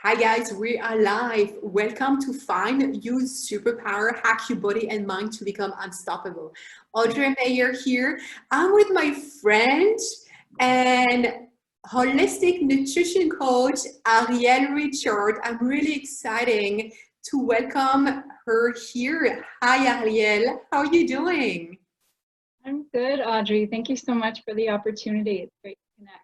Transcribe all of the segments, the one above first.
Hi guys, we are live. Welcome to Find Use Superpower, Hack Your Body and Mind to Become Unstoppable. Audrey Meyer here. I'm with my friend and holistic nutrition coach, Ariel Richard. I'm really excited to welcome her here. Hi Ariel, how are you doing? I'm good, Audrey. Thank you so much for the opportunity. It's great to connect.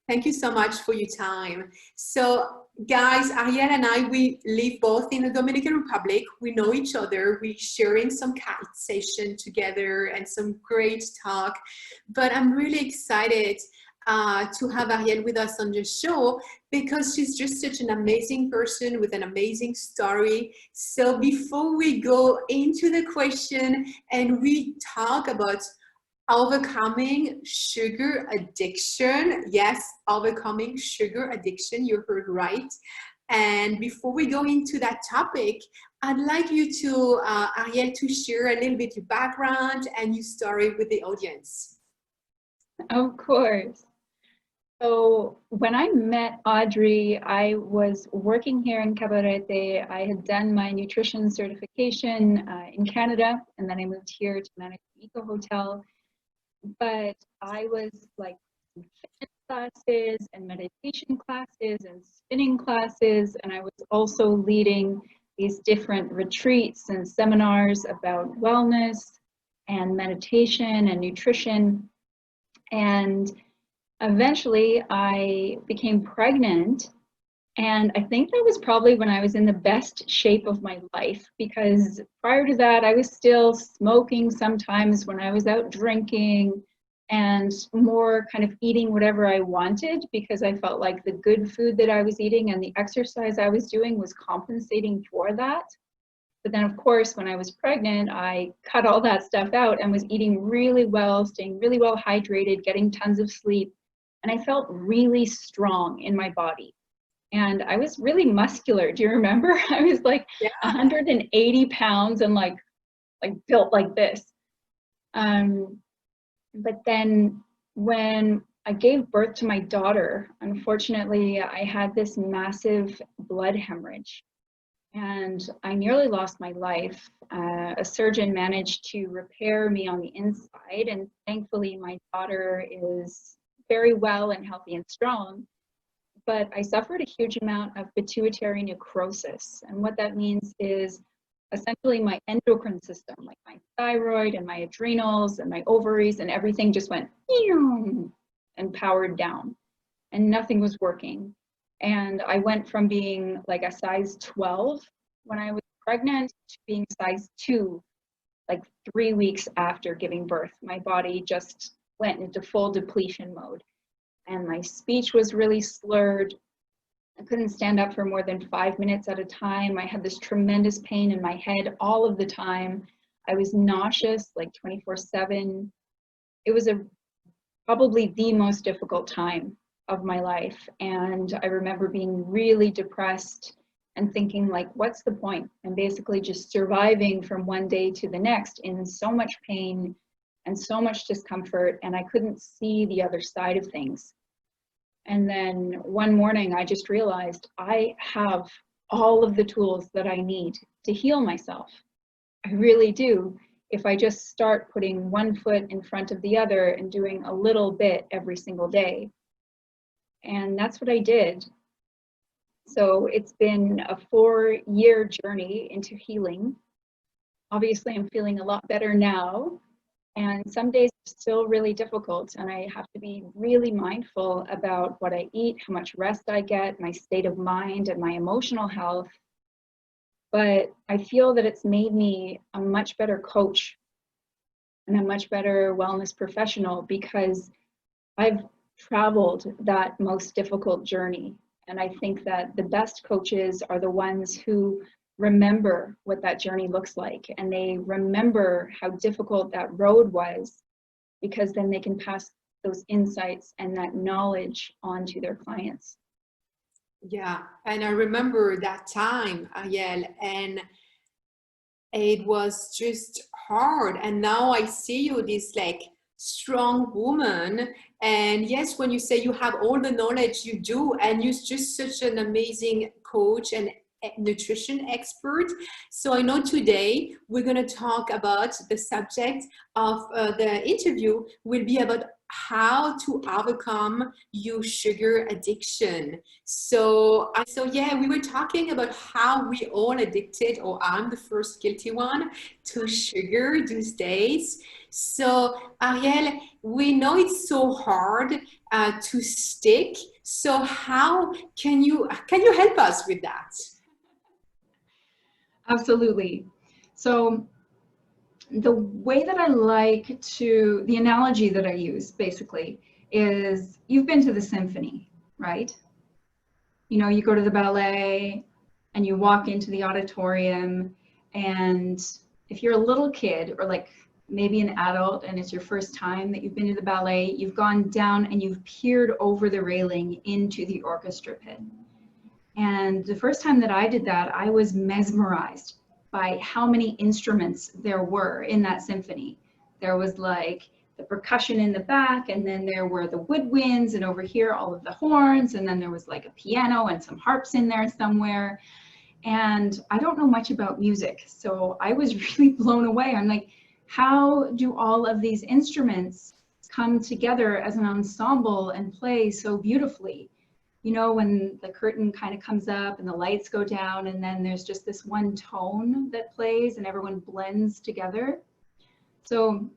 Thank you so much for your time. So, guys, Ariel and I, we live both in the Dominican Republic. We know each other. We're sharing some cat session together and some great talk. But I'm really excited to have Ariel with us on the show because she's just such an amazing person with an amazing story. So, before we go into the question and we talk about overcoming sugar addiction. Yes, overcoming sugar addiction. You heard right. And before we go into that topic, I'd like you to, Ariel, to share a little bit your background and your story with the audience. Of course. So when I met Audrey, I was working here in Cabarete. I had done my nutrition certification in Canada, and then I moved here to manage the Eco Hotel. But I was like fitness classes and meditation classes and spinning classes, and I was also leading these different retreats and seminars about wellness and meditation and nutrition. And eventually I became pregnant, and I think that was probably when I was in the best shape of my life, because prior to that I was still smoking sometimes when I was out drinking and more kind of eating whatever I wanted because I felt like the good food that I was eating and the exercise I was doing was compensating for that. But then, of course, when I was pregnant, I cut all that stuff out and was eating really well, staying really well hydrated, getting tons of sleep. And I felt really strong in my body. And I was really muscular. Do you remember? I was like Yeah. 180 pounds and like built like this. But then when I gave birth to my daughter, unfortunately, I had this massive blood hemorrhage. And I nearly lost my life. A surgeon managed to repair me on the inside, and thankfully my daughter is very well and healthy and strong. But I suffered a huge amount of pituitary necrosis. And what that means is essentially my endocrine system, like my thyroid and my adrenals and my ovaries and everything just went and powered down, and nothing was working. And I went from being like a size 12 when I was pregnant to being size 2 like 3 weeks after giving birth. My body just went into full depletion mode, and my speech was really slurred. I couldn't stand up for more than 5 minutes at a time. I had this tremendous pain in my head all of the time. I was nauseous like 24/7. It was probably the most difficult time of my life. And I remember being really depressed and thinking like, what's the point? And basically just surviving from one day to the next in so much pain and so much discomfort. And I couldn't see the other side of things. And then one morning I just realized I have all of the tools that I need to heal myself. I really do. If I just start putting one foot in front of the other and doing a little bit every single day. And that's what I did. So it's been a 4-year journey into healing. Obviously, I'm feeling a lot better now. And some days are still really difficult, and I have to be really mindful about what I eat, how much rest I get, my state of mind, and my emotional health. But I feel that it's made me a much better coach and a much better wellness professional because I've traveled that most difficult journey. And I think that the best coaches are the ones who remember what that journey looks like, and they remember how difficult that road was, because then they can pass those insights and that knowledge on to their clients. Yeah, and I remember that time, Ariel, and it was just hard. And now I see you this like strong woman. And yes, when you say you have all the knowledge, you do, and you're just such an amazing coach and nutrition expert. So I know today we're going to talk about the subject of the interview will be about how to overcome your sugar addiction. So yeah, we were talking about how we all addicted, or I'm the first guilty one, to sugar these days. So Ariel, we know it's so hard to stick. So how can you help us with that? Absolutely. So the way that I like to, the analogy that I use basically is, you've been to the symphony, right? You know, you go to the ballet and you walk into the auditorium, and if you're a little kid or like maybe an adult and it's your first time that you've been to the ballet, you've gone down and you've peered over the railing into the orchestra pit. And the first time that I did that, I was mesmerized by how many instruments there were in that symphony. There was like the percussion in the back, and then there were the woodwinds, and over here all of the horns, and then there was like a piano and some harps in there somewhere. And I don't know much about music, so I was really blown away. I'm like, how do all of these instruments come together as an ensemble and play so beautifully? You know, when the curtain kind of comes up and the lights go down, and then there's just this one tone that plays and everyone blends together. So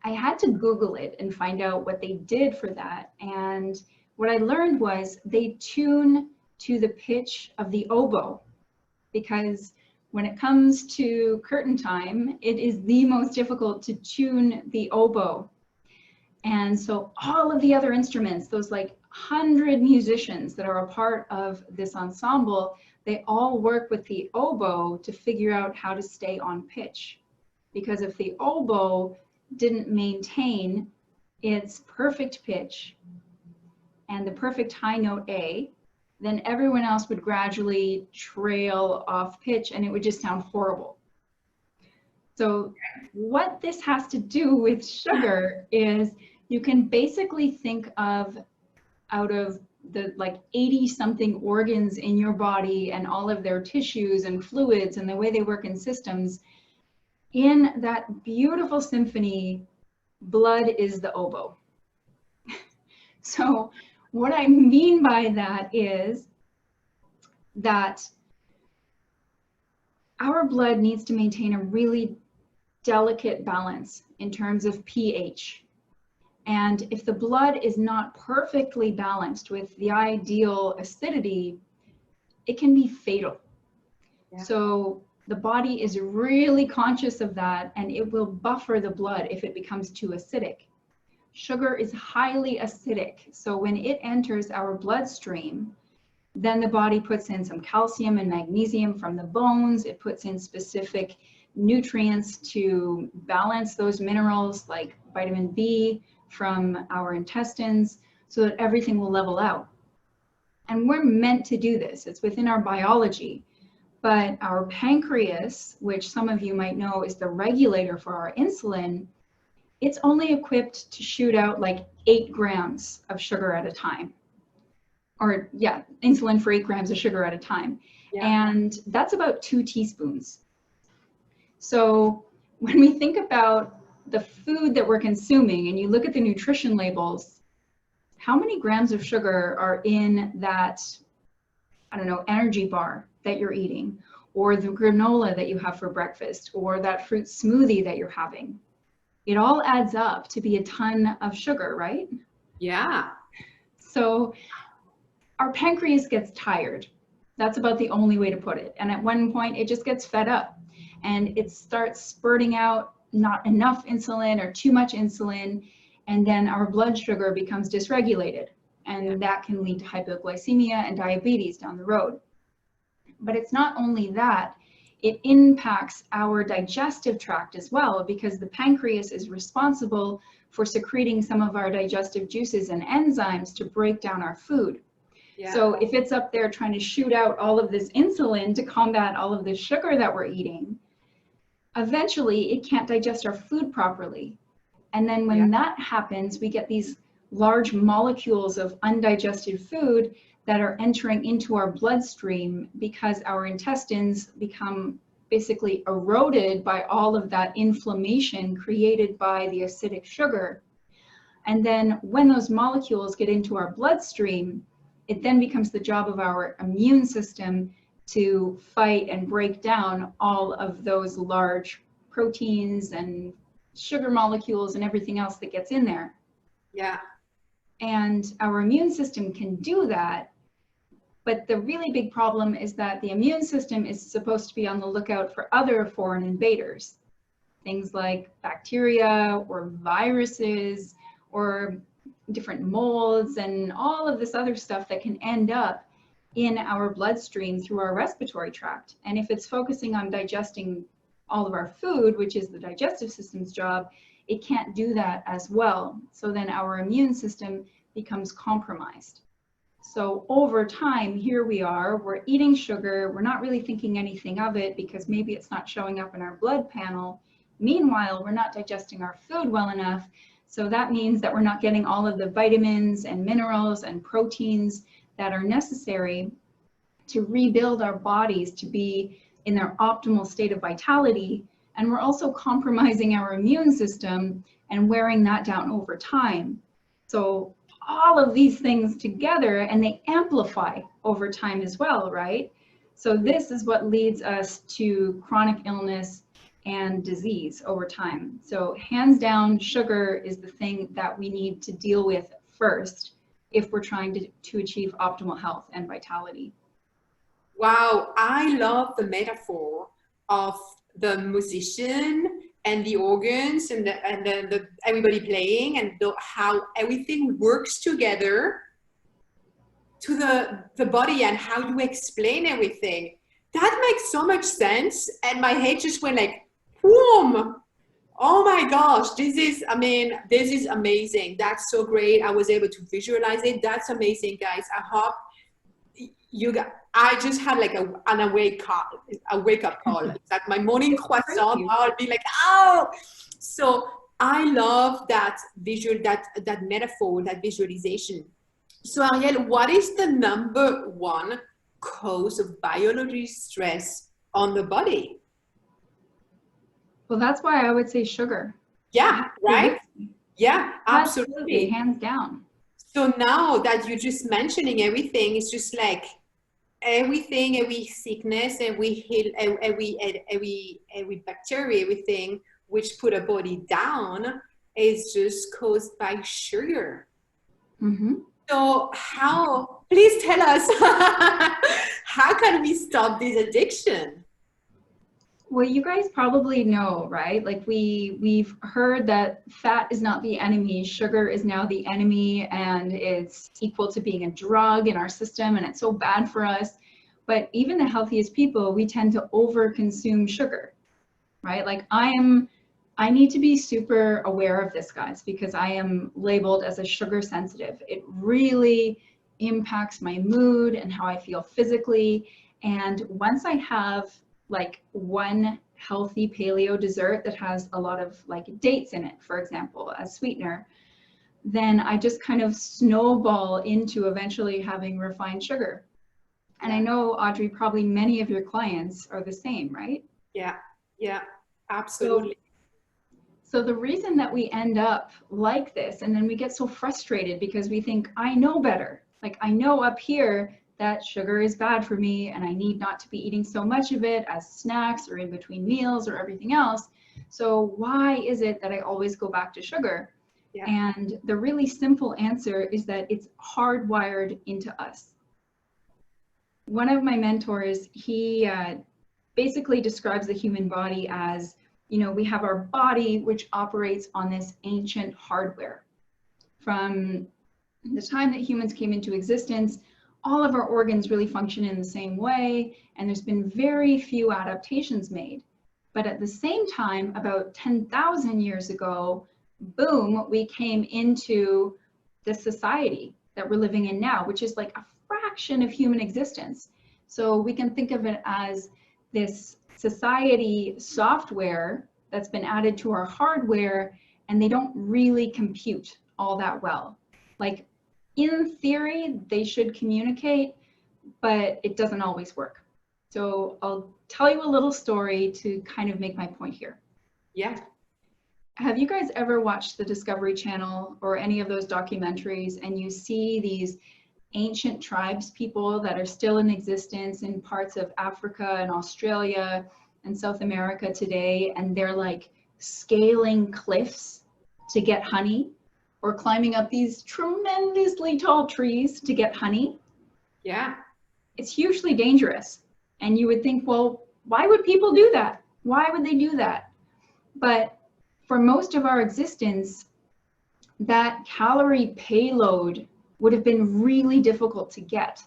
I had to Google it and find out what they did for that. And what I learned was they tune to the pitch of the oboe, because when it comes to curtain time, it is the most difficult to tune the oboe. And so all of the other instruments, those like 100 musicians that are a part of this ensemble, they all work with the oboe to figure out how to stay on pitch. Because if the oboe didn't maintain its perfect pitch and the perfect high note A, then everyone else would gradually trail off pitch and it would just sound horrible. So what this has to do with sugar is, you can basically think of, out of the like 80 something organs in your body and all of their tissues and fluids and the way they work in systems, in that beautiful symphony, blood is the oboe. So what I mean by that is that our blood needs to maintain a really delicate balance in terms of pH. And if the blood is not perfectly balanced with the ideal acidity, it can be fatal. Yeah. So the body is really conscious of that, and it will buffer the blood if it becomes too acidic. Sugar is highly acidic, so when it enters our bloodstream, then the body puts in some calcium and magnesium from the bones. It puts in specific nutrients to balance those minerals like vitamin B from our intestines, so that everything will level out. And we're meant to do this. It's within our biology. But our pancreas, which some of you might know is the regulator for our insulin, it's only equipped to shoot out like 8 grams of sugar at a time. Or yeah, insulin for 8 grams of sugar at a time. Yeah. And that's about 2 teaspoons. So when we think about the food that we're consuming and you look at the nutrition labels, how many grams of sugar are in that, I don't know, energy bar that you're eating, or the granola that you have for breakfast, or that fruit smoothie that you're having? It all adds up to be a ton of sugar, right? Yeah. So our pancreas gets tired. That's about the only way to put it. And at one point it just gets fed up and it starts spurting out not enough insulin or too much insulin, and then our blood sugar becomes dysregulated, and that can lead to hypoglycemia and diabetes down the road. But it's not only that, it impacts our digestive tract as well, because the pancreas is responsible for secreting some of our digestive juices and enzymes to break down our food. Yeah. So if it's up there trying to shoot out all of this insulin to combat all of the sugar that we're eating, eventually it can't digest our food properly. And then when that happens, we get these large molecules of undigested food that are entering into our bloodstream because our intestines become basically eroded by all of that inflammation created by the acidic sugar. And then when those molecules get into our bloodstream, it then becomes the job of our immune system to fight and break down all of those large proteins and sugar molecules and everything else that gets in there. Yeah. And our immune system can do that. But the really big problem is that the immune system is supposed to be on the lookout for other foreign invaders, things like bacteria or viruses or different molds and all of this other stuff that can end up in our bloodstream through our respiratory tract. And if it's focusing on digesting all of our food, which is the digestive system's job, it can't do that as well. So then our immune system becomes compromised. So over time, here we are, we're eating sugar, we're not really thinking anything of it because maybe it's not showing up in our blood panel. Meanwhile, we're not digesting our food well enough. So that means that we're not getting all of the vitamins and minerals and proteins that are necessary to rebuild our bodies to be in their optimal state of vitality. And we're also compromising our immune system and wearing that down over time. So all of these things together, and they amplify over time as well, right? So this is what leads us to chronic illness and disease over time. So hands down, sugar is the thing that we need to deal with first if we're trying to achieve optimal health and vitality. Wow, I love the metaphor of the musician and the organs and the everybody playing and how everything works together to the body and how you explain everything. That makes so much sense. And my head just went like, boom. Oh my gosh, this is amazing. That's so great. I was able to visualize it. That's amazing, guys. I hope I just had like a wake up call. It's like my morning croissant. I'll be like, oh. So I love that visual, that metaphor, that visualization. So Ariel, what is the #1 cause of biology stress on the body? Well, that's why I would say sugar. Yeah, right? Yeah, absolutely. Hands down. So now that you're just mentioning everything, it's just like everything, every sickness, every bacteria, everything which put a body down is just caused by sugar. Mm-hmm. So please tell us, how can we stop this addiction? Well, you guys probably know, right? Like we've heard that fat is not the enemy, sugar is now the enemy, and it's equal to being a drug in our system, and it's so bad for us. But even the healthiest people, we tend to over-consume sugar, right? Like I need to be super aware of this, guys, because I am labeled as a sugar sensitive. It really impacts my mood and how I feel physically. And once I have like one healthy paleo dessert that has a lot of like dates in it, for example, as sweetener, then I just kind of snowball into eventually having refined sugar. And I know, Audrey, probably many of your clients are the same, right? Yeah, absolutely. So the reason that we end up like this, and then we get so frustrated because we think, I know better. Like I know up here that sugar is bad for me and I need not to be eating so much of it as snacks or in between meals or everything else. So why is it that I always go back to sugar? Yeah. And the really simple answer is that it's hardwired into us. One of my mentors, he basically describes the human body as, we have our body, which operates on this ancient hardware. From the time that humans came into existence, all of our organs really function in the same way, and there's been very few adaptations made. But at the same time, about 10,000 years ago, boom, we came into the society that we're living in now, which is like a fraction of human existence. So we can think of it as this society software that's been added to our hardware, and they don't really compute all that well. Like in theory, they should communicate, but it doesn't always work. So I'll tell you a little story to kind of make my point here. Yeah. Have you guys ever watched the Discovery Channel or any of those documentaries, and you see these ancient tribes people that are still in existence in parts of Africa and Australia and South America today, and they're like scaling cliffs to get honey, or climbing up these tremendously tall trees to get honey? Yeah. It's hugely dangerous. And you would think, well, why would people do that? Why would they do that? But for most of our existence, that calorie payload would have been really difficult to get.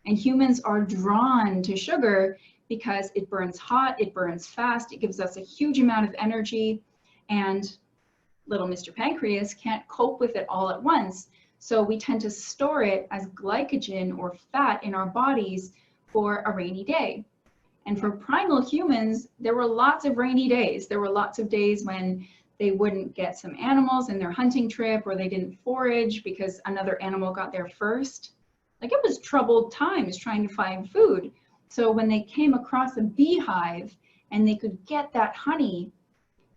And humans are drawn to sugar because it burns hot, it burns fast, it gives us a huge amount of energy, and little Mr. Pancreas can't cope with it all at once. So we tend to store it as glycogen or fat in our bodies for a rainy day. And for primal humans, there were lots of rainy days. There were lots of days when they wouldn't get some animals in their hunting trip, or they didn't forage because another animal got there first. Like, it was troubled times trying to find food. So when they came across a beehive and they could get that honey,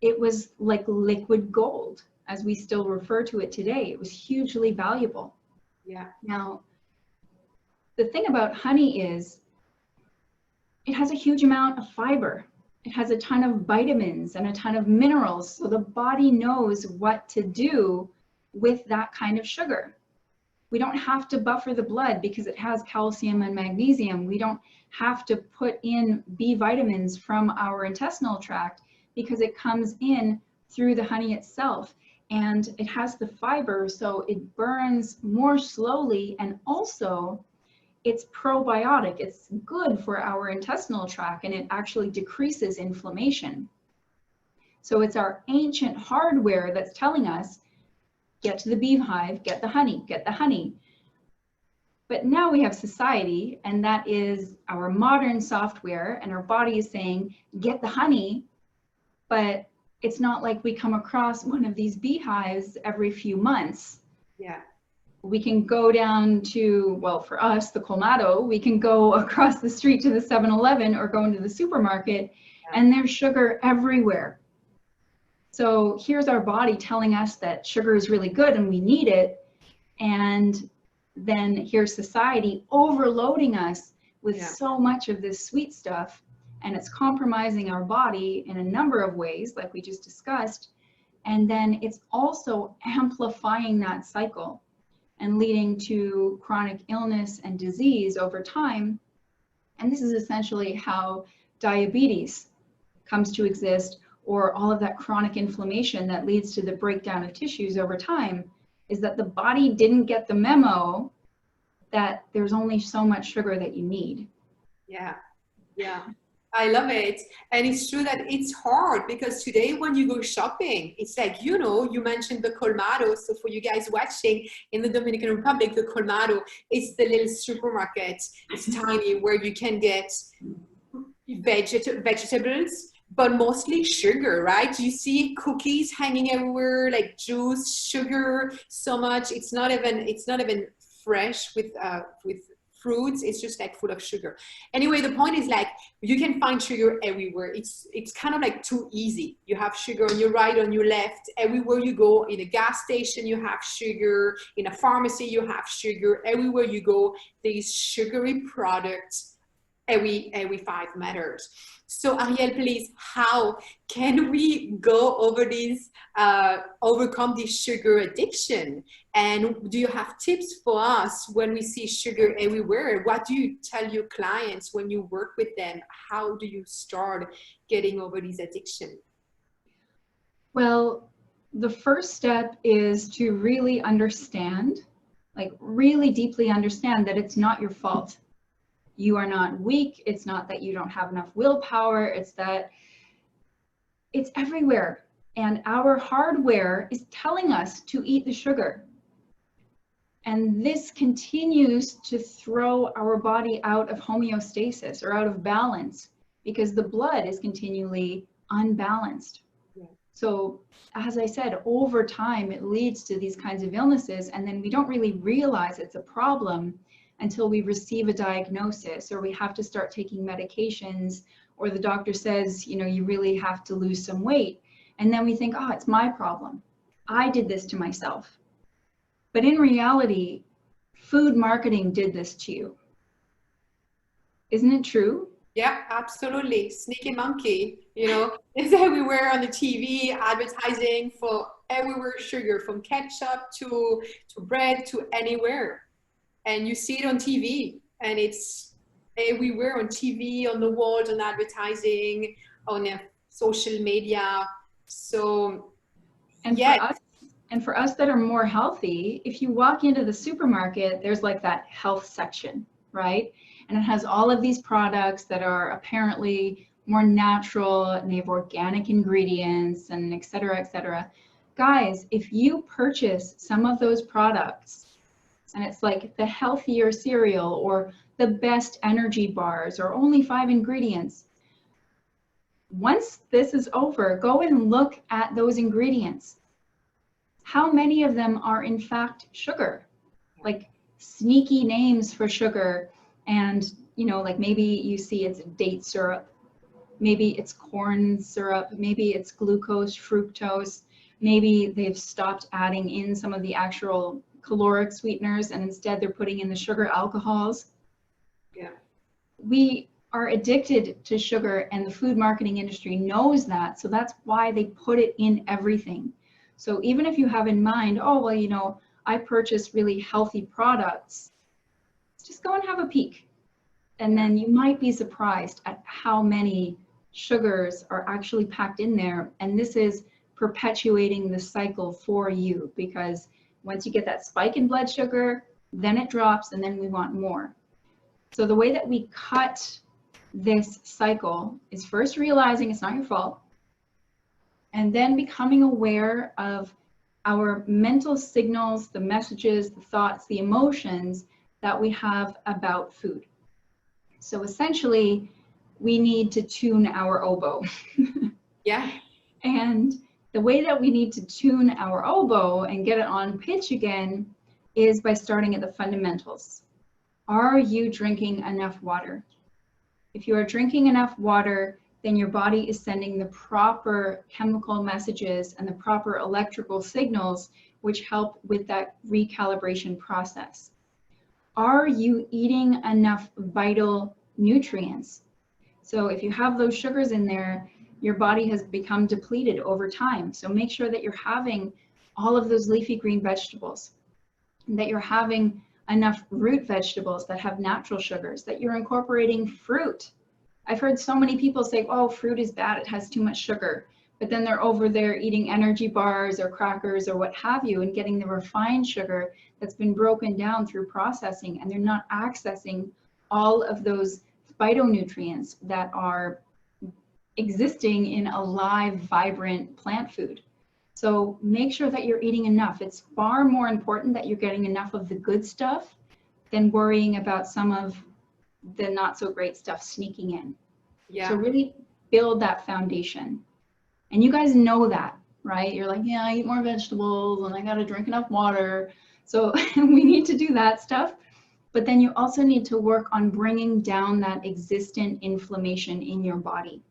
it was like liquid gold, as we still refer to it today. It was hugely valuable. Yeah. Now, the thing about honey is it has a huge amount of fiber. It has a ton of vitamins and a ton of minerals. So the body knows what to do with that kind of sugar. We don't have to buffer the blood because it has calcium and magnesium. We don't have to put in B vitamins from our intestinal tract because it comes in through the honey itself. And it has the fiber, so it burns more slowly, and also it's probiotic. It's good for our intestinal tract, and it actually decreases inflammation. So it's our ancient hardware that's telling us, get to the beehive, get the honey, get the honey. But now we have society, and that is our modern software, and our body is saying, get the honey, but it's not like we come across one of these beehives every few months. Yeah. We can go down to, well, for us, the Colmado, we can go across the street to the 7-Eleven or go into the supermarket, and there's sugar everywhere. So here's our body telling us that sugar is really good and we need it. And then here's society overloading us with so much of this sweet stuff, and it's compromising our body in a number of ways, like we just discussed. And then it's also amplifying that cycle and leading to chronic illness and disease over time. And this is essentially how diabetes comes to exist, or all of that chronic inflammation that leads to the breakdown of tissues over time, is that the body didn't get the memo that there's only so much sugar that you need. Yeah, yeah. I love it. And it's true that it's hard because today when you go shopping, it's like, you know, you mentioned the Colmado. So for you guys watching in the Dominican Republic, the Colmado is the little supermarket. It's tiny where you can get vegetables, but mostly sugar, right? You see cookies hanging everywhere, like juice, sugar, so much. It's not even fresh with fruits. It's just like full of sugar. Anyway, the point is, like, you can find sugar everywhere. It's kind of like too easy. You have sugar on your right, on your left. Everywhere you go, in a gas station, you have sugar. In a pharmacy, you have sugar. Everywhere you go, there's sugary products every 5 meters. So Ariel, please, how can we go over this, overcome this sugar addiction? And do you have tips for us when we see sugar everywhere? What do you tell your clients when you work with them? How do you start getting over this addiction? Well, the first step is to really understand, like really deeply understand, that it's not your fault. You are not weak. It's not that you don't have enough willpower. It's that it's everywhere. And our hardware is telling us to eat the sugar. And this continues to throw our body out of homeostasis, or out of balance, because the blood is continually unbalanced. So as I said, over time, it leads to these kinds of illnesses, and then we don't really realize it's a problem until we receive a diagnosis, or we have to start taking medications, or the doctor says, you know, you really have to lose some weight. And then we think, oh, it's my problem. I did this to myself. But in reality, food marketing did this to you. Isn't it true? Yeah, absolutely. Sneaky monkey, you know, it's everywhere on the TV, advertising for everywhere sugar, from ketchup to bread to anywhere. And you see it on TV, and it's everywhere on TV, on the walls, on advertising, on social media. So, And yeah, for us that are more healthy, if you walk into the supermarket, there's like that health section, right? And it has all of these products that are apparently more natural, and they have organic ingredients, and et cetera, et cetera. Guys, if you purchase some of those products, and it's like the healthier cereal or the best energy bars or only 5 ingredients, once this is over, go and look at those ingredients. How many of them are in fact sugar? Like sneaky names for sugar, and you know, like maybe you see it's date syrup, maybe it's corn syrup, maybe it's glucose, fructose, maybe they've stopped adding in some of the actual caloric sweeteners, and instead they're putting in the sugar alcohols. yeah, We are addicted to sugar, and the food marketing industry knows that, so that's why they put it in everything. So even if you have in mind, oh, well, you know, I purchase really healthy products, just go and have a peek. And then you might be surprised at how many sugars are actually packed in there. And this is perpetuating the cycle for you, because once you get that spike in blood sugar, then it drops, and then we want more. So the way that we cut this cycle is first realizing it's not your fault, and then becoming aware of our mental signals, the messages, the thoughts, the emotions that we have about food. So essentially, we need to tune our oboe. yeah, And the way that we need to tune our oboe and get it on pitch again is by starting at the fundamentals. Are you drinking enough water? If you are drinking enough water, then your body is sending the proper chemical messages and the proper electrical signals, which help with that recalibration process. Are you eating enough vital nutrients? So if you have those sugars in there, your body has become depleted over time. So make sure that you're having all of those leafy green vegetables, that you're having enough root vegetables that have natural sugars, that you're incorporating fruit. I've heard so many people say, oh, fruit is bad, it has too much sugar. But then they're over there eating energy bars or crackers or what have you, and getting the refined sugar that's been broken down through processing, and they're not accessing all of those phytonutrients that are existing in a live, vibrant plant food. So make sure that you're eating enough. It's far more important that you're getting enough of the good stuff than worrying about some of the not so great stuff sneaking in. yeah. So really build that foundation. And you guys know that, right? You're like, yeah, I eat more vegetables and I got to drink enough water. So we need to do that stuff. But then you also need to work on bringing down that existent inflammation in your body,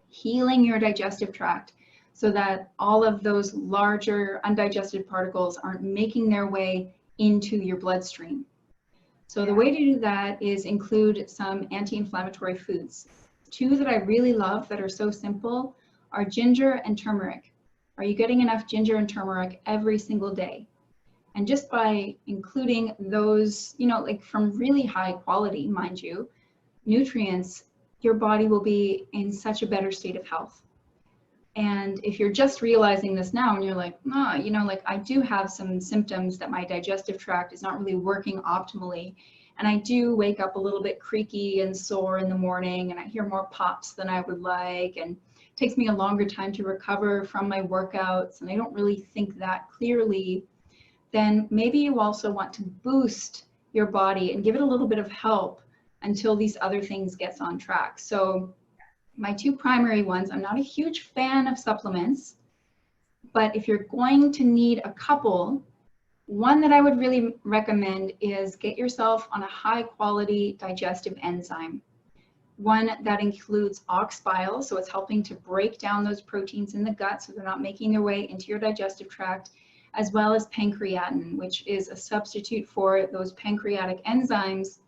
healing your digestive tract so that all of those larger undigested particles aren't making their way into your bloodstream. So the way to do that is include some anti-inflammatory foods. 2 that I really love that are so simple are ginger and turmeric. Are you getting enough ginger and turmeric every single day? And just by including those, you know, like from really high quality, mind you, nutrients, your body will be in such a better state of health. And if you're just realizing this now and you're like, oh, you know, like I do have some symptoms that my digestive tract is not really working optimally. And I do wake up a little bit creaky and sore in the morning, and I hear more pops than I would like, and it takes me a longer time to recover from my workouts, and I don't really think that clearly, then maybe you also want to boost your body and give it a little bit of help until these other things gets on track. So my 2 primary ones, I'm not a huge fan of supplements. But if you're going to need a couple, one that I would really recommend is get yourself on a high quality digestive enzyme. One that includes ox bile, so it's helping to break down those proteins in the gut so they're not making their way into your digestive tract, as well as pancreatin, which is a substitute for those pancreatic enzymes,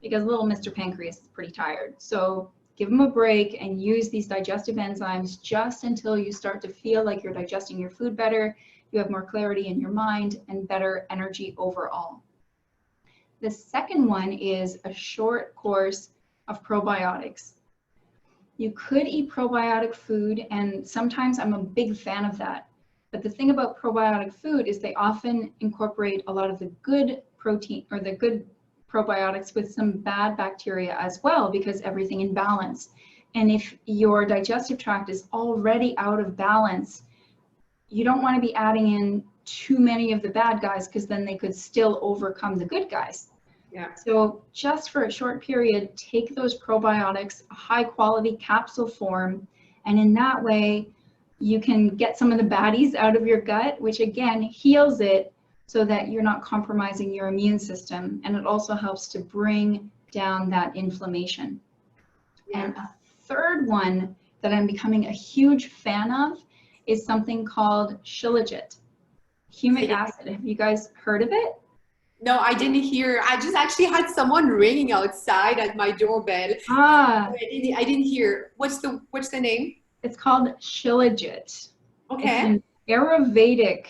because little Mr. Pancreas is pretty tired. So give him a break and use these digestive enzymes just until you start to feel like you're digesting your food better, you have more clarity in your mind, and better energy overall. The second one is a short course of probiotics. You could eat probiotic food, and sometimes I'm a big fan of that. But the thing about probiotic food is they often incorporate a lot of the good protein or the good probiotics with some bad bacteria as well, because everything in balance. And if your digestive tract is already out of balance, you don't want to be adding in too many of the bad guys, because then they could still overcome the good guys. Yeah. So just for a short period, take those probiotics, a high quality capsule form, and in that way, you can get some of the baddies out of your gut, which again heals it so that you're not compromising your immune system. And it also helps to bring down that inflammation. Yeah. And a third one that I'm becoming a huge fan of is something called Shilajit, humic acid. Have you guys heard of it? No, I didn't hear. I just actually had someone ringing outside at my doorbell. Ah, I didn't hear. What's the name? it's called Shilajit. Okay. It's an Ayurvedic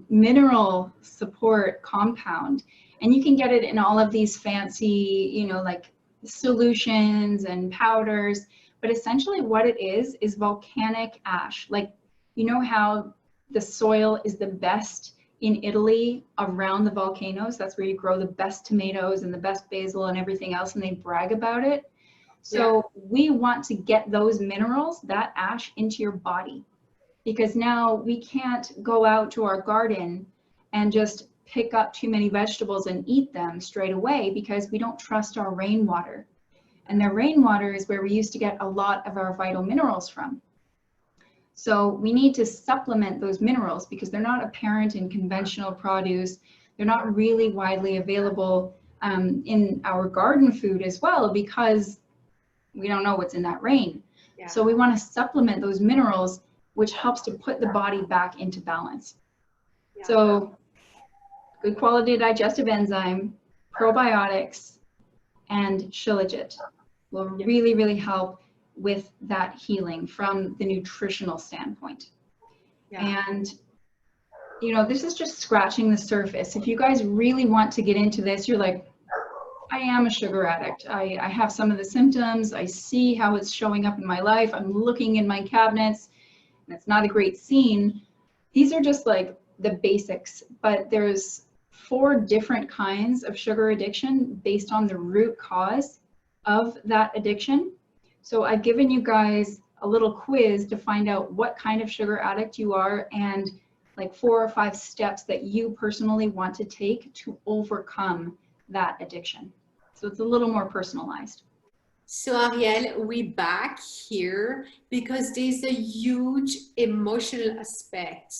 mineral support compound, and you can get it in all of these fancy, you know, like solutions and powders. But essentially, what it is volcanic ash. Like, you know how the soil is the best in Italy around the volcanoes? That's where you grow the best tomatoes and the best basil and everything else, and they brag about it. So we want to get those minerals, that ash, into your body, because now we can't go out to our garden and just pick up too many vegetables and eat them straight away, because we don't trust our rainwater. And the rainwater is where we used to get a lot of our vital minerals from. So we need to supplement those minerals, because they're not apparent in conventional produce. They're not really widely available in our garden food as well, because we don't know what's in that rain. Yeah. So we want to supplement those minerals, which helps to put the body back into balance. Yeah. So good quality digestive enzyme, probiotics, and Shilajit will really, really help with that healing from the nutritional standpoint. Yeah. And, you know, this is just scratching the surface. If you guys really want to get into this, you're like, I am a sugar addict. I have some of the symptoms. I see how it's showing up in my life. I'm looking in my cabinets, and it's not a great scene. These are just like the basics, but there's 4 different kinds of sugar addiction based on the root cause of that addiction. So I've given you guys a little quiz to find out what kind of sugar addict you are, and like 4 or 5 steps that you personally want to take to overcome that addiction. So it's a little more personalized. So Ariel, we're back here because there's a huge emotional aspect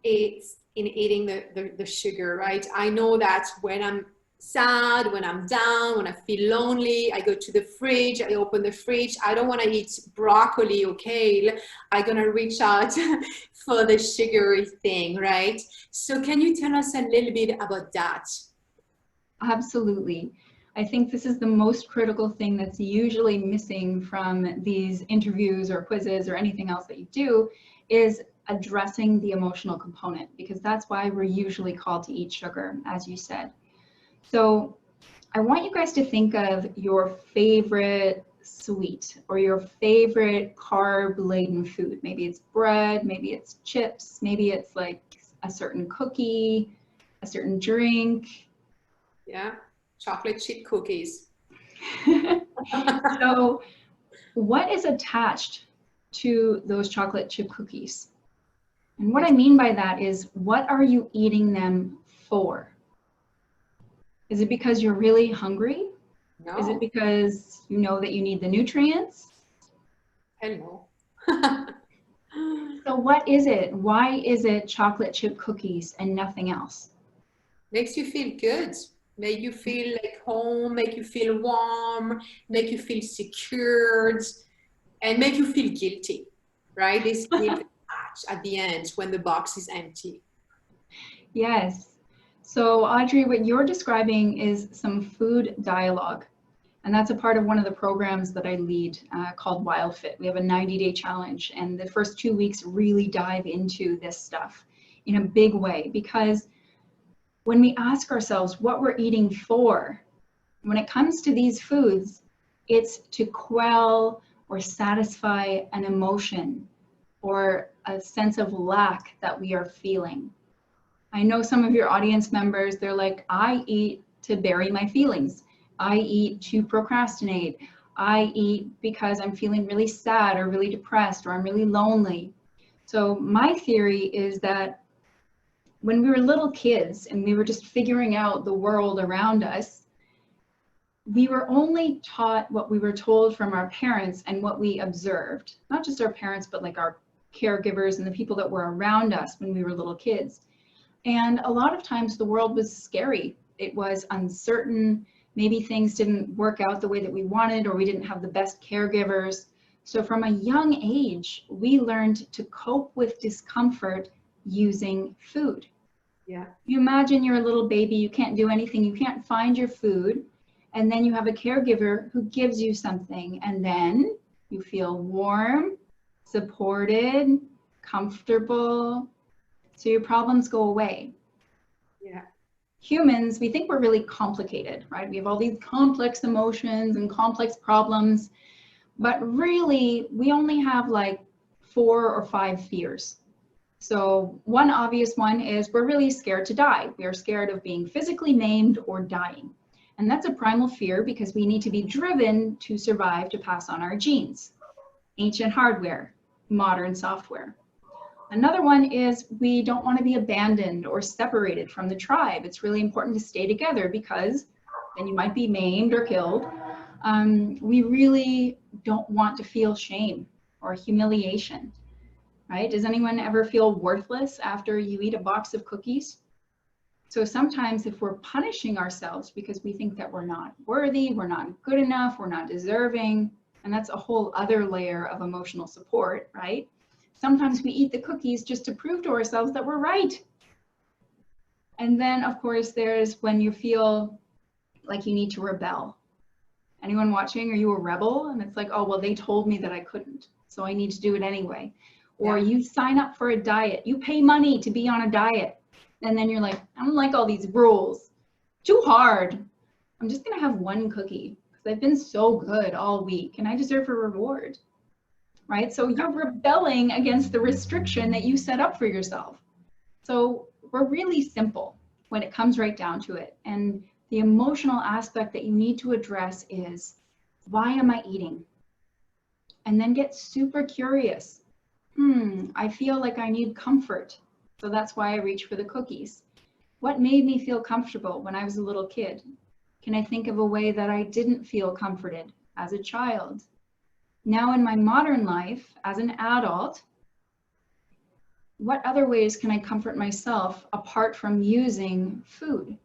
it's in eating the sugar, right? I know that when I'm sad, when I'm down, when I feel lonely, I go to the fridge, I open the fridge, I don't want to eat broccoli or kale, I'm gonna reach out for the sugary thing, right? So can you tell us a little bit about that? Absolutely. I think this is the most critical thing that's usually missing from these interviews or quizzes or anything else that you do, is addressing the emotional component, because that's why we're usually called to eat sugar, as you said. So I want you guys to think of your favorite sweet or your favorite carb-laden food. Maybe it's bread, maybe it's chips, maybe it's like a certain cookie, a certain drink. Yeah, chocolate chip cookies. So what is attached to those chocolate chip cookies? And what I mean by that is, what are you eating them for? Is it because you're really hungry? No. Is it because you know that you need the nutrients? Hell no. So what is it? Why is it chocolate chip cookies and nothing else? Makes you feel good, make you feel like home, make you feel warm, make you feel secured, and make you feel guilty, right? This guilt at the end when the box is empty. Yes. So Audrey, what you're describing is some food dialogue. And that's a part of one of the programs that I lead called Wild Fit. We have a 90-day challenge, and the first 2 weeks really dive into this stuff in a big way, because when we ask ourselves what we're eating for, when it comes to these foods, it's to quell or satisfy an emotion or a sense of lack that we are feeling. I know some of your audience members, they're like, I eat to bury my feelings. I eat to procrastinate. I eat because I'm feeling really sad or really depressed or I'm really lonely. So my theory is that when we were little kids and we were just figuring out the world around us, we were only taught what we were told from our parents and what we observed, not just our parents, but like our caregivers and the people that were around us when we were little kids. And a lot of times the world was scary. It was uncertain. Maybe things didn't work out the way that we wanted, or we didn't have the best caregivers. So from a young age, we learned to cope with discomfort using food. Yeah. You imagine you're a little baby, you can't do anything, you can't find your food, and then you have a caregiver who gives you something, and then you feel warm, supported, comfortable, so your problems go away. Yeah. Humans, we think we're really complicated, right? We have all these complex emotions and complex problems, but really we only have like 4 or 5 fears. So one obvious one is we're really scared to die. We are scared of being physically maimed or dying. And that's a primal fear because we need to be driven to survive, to pass on our genes. Ancient hardware, modern software. Another one is we don't want to be abandoned or separated from the tribe. It's really important to stay together because then you might be maimed or killed. We really don't want to feel shame or humiliation, right? Does anyone ever feel worthless after you eat a box of cookies? So sometimes if we're punishing ourselves because we think that we're not worthy, we're not good enough, we're not deserving, and that's a whole other layer of emotional support, right? Sometimes we eat the cookies just to prove to ourselves that we're right. And then of course there's when you feel like you need to rebel. Anyone watching, are you a rebel? And it's like, oh, well, they told me that I couldn't, so I need to do it anyway. Or you sign up for a diet, you pay money to be on a diet. And then you're like, I don't like all these rules, too hard. I'm just gonna have one cookie because I've been so good all week and I deserve a reward, right? So you're rebelling against the restriction that you set up for yourself. So we're really simple when it comes right down to it. And the emotional aspect that you need to address is, why am I eating? And then get super curious. I feel like I need comfort. So that's why I reach for the cookies. What made me feel comfortable when I was a little kid? Can I think of a way that I didn't feel comforted as a child? Now in my modern life, as an adult, what other ways can I comfort myself apart from using food?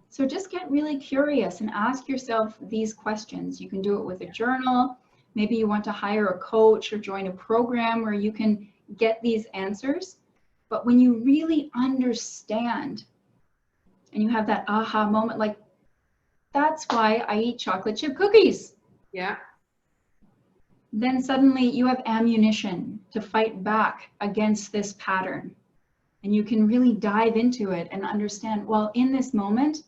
So just get really curious and ask yourself these questions. You can do it with a journal. Maybe you want to hire a coach or join a program where you can get these answers. But when you really understand and you have that aha moment, like, that's why I eat chocolate chip cookies. Yeah. Then suddenly you have ammunition to fight back against this pattern. And you can really dive into it and understand, well, in this moment,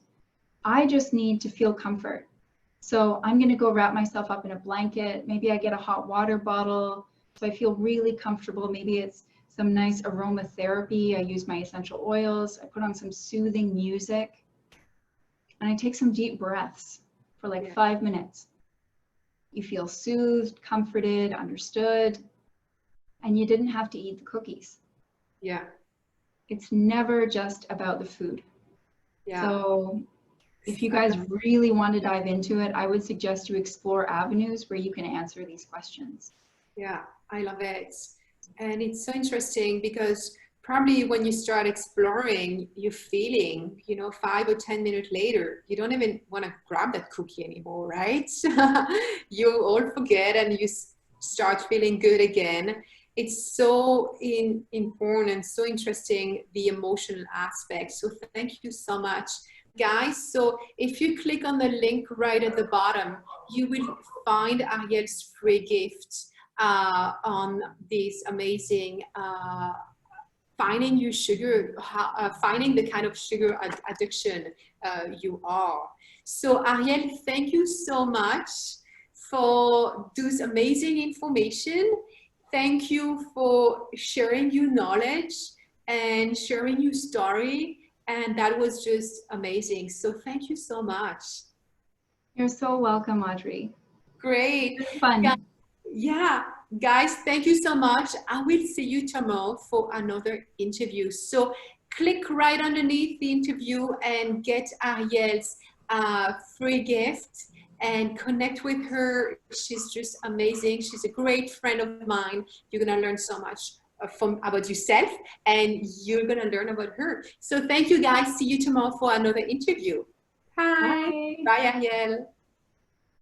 I just need to feel comfort. So I'm going to go wrap myself up in a blanket. Maybe I get a hot water bottle so I feel really comfortable. Maybe it's some nice aromatherapy. I use my essential oils. I put on some soothing music. And I take some deep breaths for like 5 minutes. You feel soothed, comforted, understood, and you didn't have to eat the cookies. Yeah. It's never just about the food. Yeah. So if you guys really want to dive into it, I would suggest you explore avenues where you can answer these questions. Yeah, I love it. And it's so interesting because probably when you start exploring, you're feeling, you know, 5 or 10 minutes later, you don't even want to grab that cookie anymore, right? You all forget and you start feeling good again. It's so important and so interesting, the emotional aspect. So thank you so much, guys. So if you click on the link right at the bottom, you will find Ariel's free gift on this amazing finding your sugar, finding the kind of sugar addiction you are. So Ariel, thank you so much for this amazing information. Thank you for sharing your knowledge and sharing your story. And that was just amazing. So thank you so much. You're so welcome, Audrey. Great. It's fun. Yeah, guys, thank you so much. I will see you tomorrow for another interview. So click right underneath the interview and get Ariel's free gift and connect with her. She's just amazing. She's a great friend of mine. You're gonna learn so much about yourself and you're gonna learn about her. So thank you guys. See you tomorrow for another interview. Bye. Bye. Bye, Ariel.